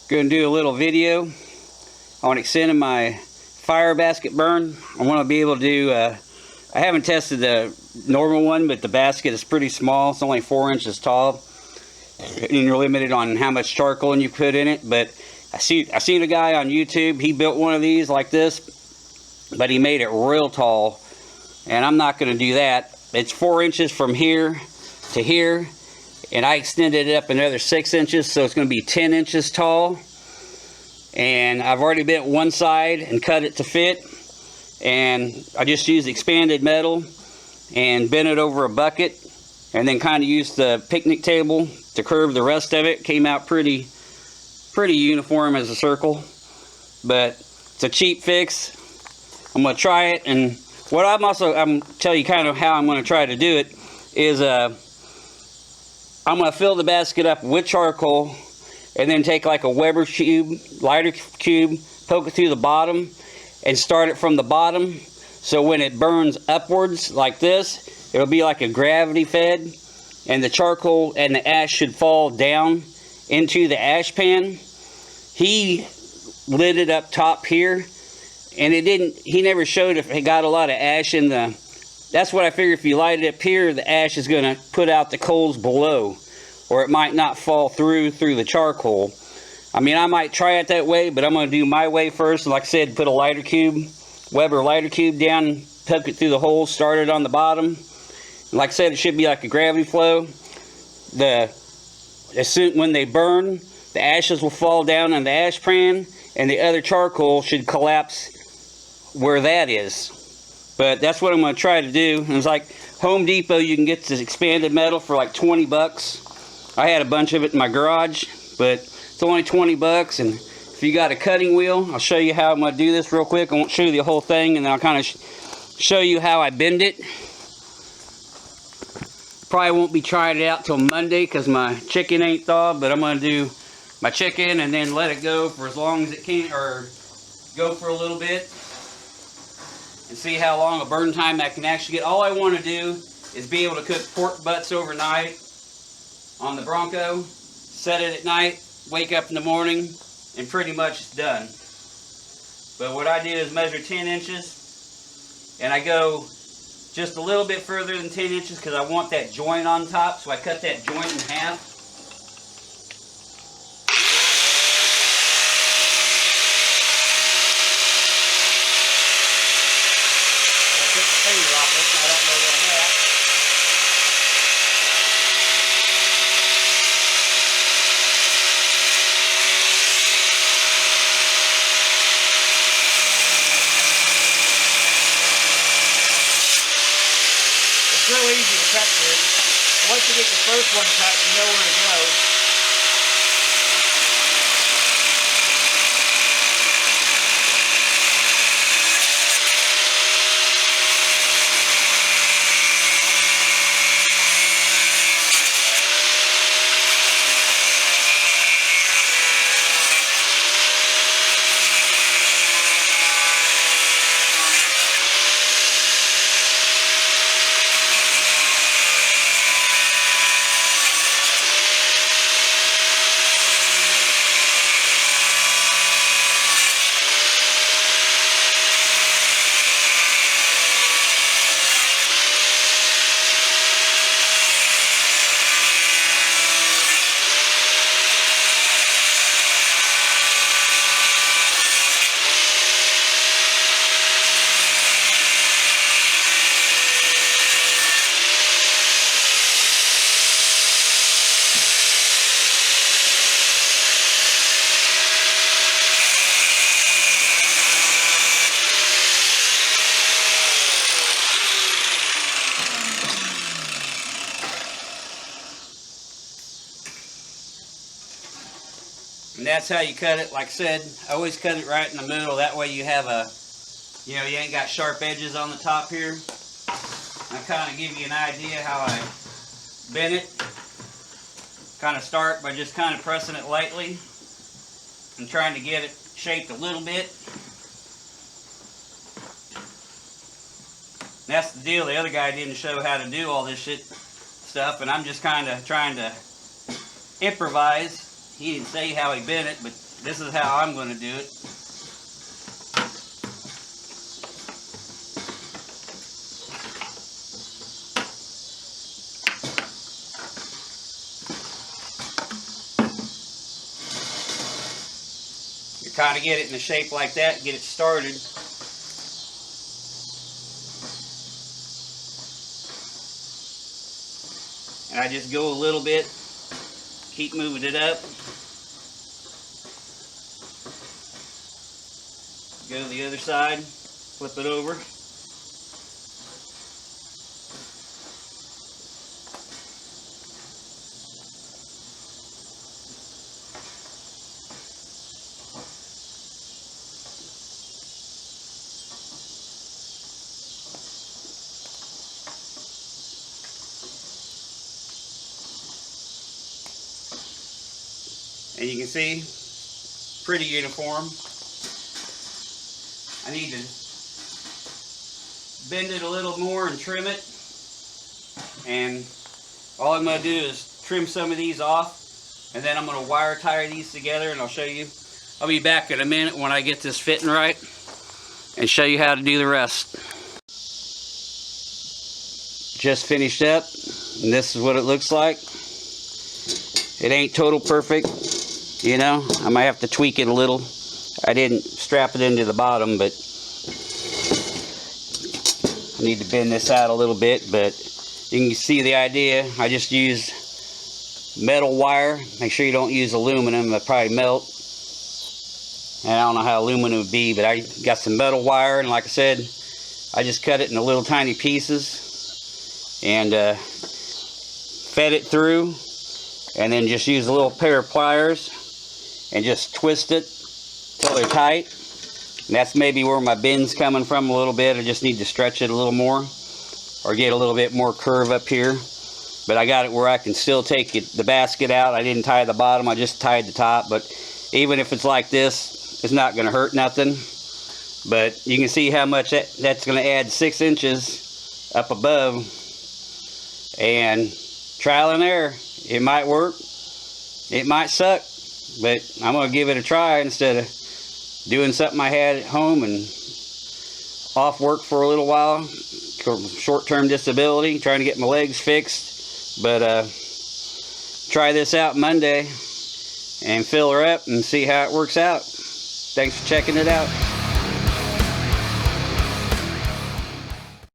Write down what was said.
Going to do a little video on extending my fire basket burn. I want to be able to do, I haven't tested the normal one, but the basket is pretty small. It's only 4 inches tall. And you're limited on how much charcoal you put in it. But I seen a guy on YouTube, he built one of these like this, but he made it real tall. And I'm not going to do that. It's 4 inches from here to here. And I extended it up another 6 inches, so it's going to be 10 inches tall. And I've already bent one side and cut it to fit. And I just used expanded metal and bent it over a bucket. And then kind of used the picnic table to curve the rest of it. Came out pretty uniform as a circle. But it's a cheap fix. I'm going to try it. And what I'm tell you kind of how I'm going to try to do it is I'm going to fill the basket up with charcoal and then take like a Weber cube, lighter cube, poke it through the bottom and start it from the bottom. So when it burns upwards like this, it'll be like a gravity fed, and the charcoal and the ash should fall down into the ash pan. He lit it up top here, and he never showed if it got a lot of ash in the, that's what I figure. If you light it up here, the ash is going to put out the coals below, or it might not fall through the charcoal. I mean, I might try it that way, but I'm going to do my way first. Like I said, put a lighter cube, Weber lighter cube down, poke it through the hole, start it on the bottom. And like I said, it should be like a gravity flow. When they burn, the ashes will fall down in the ash pan, and the other charcoal should collapse where that is. But that's what I'm going to try to do. And it's like Home Depot, you can get this expanded metal for like 20 bucks. I had a bunch of it in my garage, but it's only 20 bucks. And if you got a cutting wheel, I'll show you how I'm going to do this real quick. I won't show you the whole thing, and then I'll kind of show you how I bend it. Probably won't be trying it out till Monday because my chicken ain't thawed, but I'm going to do my chicken and then let it go for as long as it can, or go for a little bit, and see how long a burn time I can actually get. All I want to do is be able to cook pork butts overnight on the Bronco, set it at night, wake up in the morning, and pretty much it's done. But what I did is measure 10 inches, and I go just a little bit further than 10 inches because I want that joint on top, so I cut that joint in half. It's real easy to cut through. Once you get the first one cut, you know where to go. And that's how you cut it. Like I said, I always cut it right in the middle. That way you have you ain't got sharp edges on the top here. I kind of give you an idea how I bend it. Kind of start by just kind of pressing it lightly and trying to get it shaped a little bit. And that's the deal. The other guy didn't show how to do all this stuff, and I'm just kind of trying to improvise. He didn't say how he bent it, but This is how I'm going to do it. You kind of get it in a shape like that, get it started. And I just go a little bit, keep moving it up. Go to the other side, flip it over. And you can see, pretty uniform. I need to bend it a little more and trim it. And all I'm going to do is trim some of these off. And then I'm going to wire tie these together and I'll show you. I'll be back in a minute when I get this fitting right and show you how to do the rest. Just finished up and this is what it looks like. It ain't total perfect. You know, I might have to tweak it a little. I didn't strap it into the bottom, but I need to bend this out a little bit, but you can see the idea. I just use metal wire. Make sure you don't use aluminum, it'll probably melt. And I don't know how aluminum would be, but I got some metal wire, and like I said, I just cut it into little tiny pieces and fed it through, and then just use a little pair of pliers and just twist it till they're tight. And that's maybe where my bend's coming from a little bit. I just need to stretch it a little more or get a little bit more curve up here. But I got it where I can still take the basket out. I didn't tie the bottom, I just tied the top. But even if it's like this, it's not gonna hurt nothing. But you can see how much that's gonna add 6 inches up above. And trial and error, it might work, it might suck. But I'm going to give it a try instead of doing something I had at home and off work for a little while. Short-term disability, trying to get my legs fixed. But try this out Monday and fill her up and see how it works out. Thanks for checking it out.